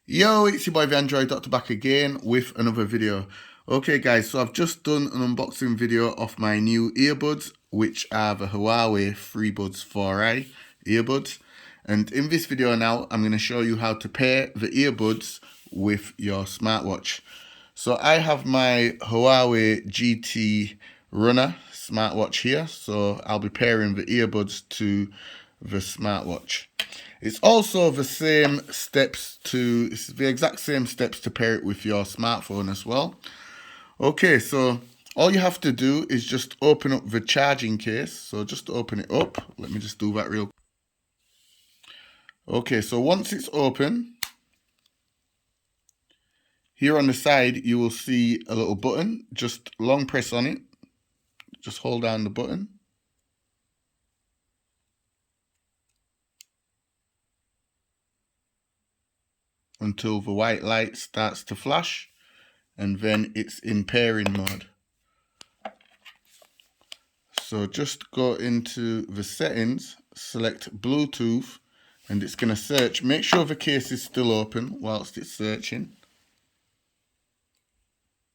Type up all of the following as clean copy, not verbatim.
Yo, it's your boy the Android Doctor back again with another video. Okay guys, so I've just done an unboxing video of my new earbuds, which are the Huawei Freebuds 4i earbuds. And in this video now, I'm going to show you how to pair the earbuds with your smartwatch. So I have my Huawei GT Runner smartwatch here, so I'll be pairing the earbuds to the smartwatch. It's also the same steps it's the exact same steps to pair it with your smartphone as well. Okay, so all you have to do is just open up the charging case. So just open it up. Let me just do that real quick. Okay, so once it's open, here on the side you will see a little button. Just long press on it. Just hold down the button. Until the white light starts to flash, and then it's in pairing mode. So just go into the settings, select Bluetooth, and it's going to search. Make sure the case is still open whilst it's searching,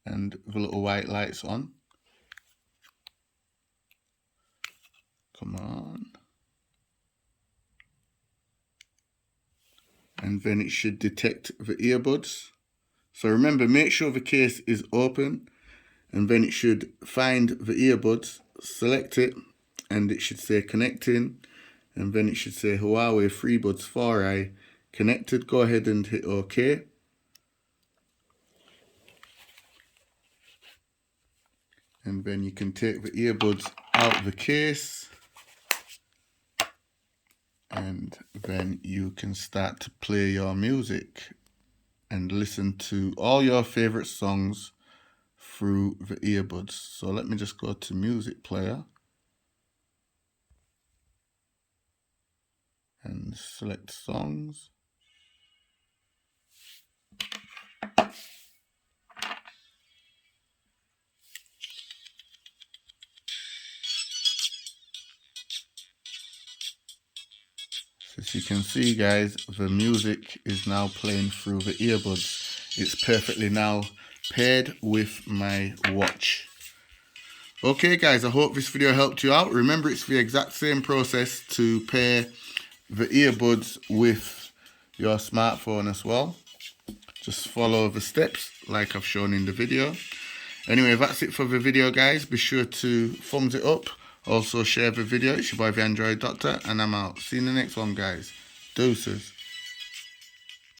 and the little white light's on. Come on. And then it should detect the earbuds. So remember, make sure the case is open, and then it should find the earbuds, select it, and it should say connecting, and then it should say Huawei Freebuds 4i connected. Go ahead and hit OK. And then you can take the earbuds out of the case, and then you can start to play your music and listen to all your favorite songs through the earbuds. So let me just go to music player and select songs. As you can see guys, the music is now playing through the earbuds. It's perfectly now paired with my watch. Okay guys, I hope this video helped you out. Remember, it's the exact same process to pair the earbuds with your smartphone as well. Just follow the steps like I've shown in the video. Anyway, that's it for the video guys. Be sure to thumbs it up. Also share the video. It's your boy the Android Doctor, and I'm out. See you in the next one guys. Deuces.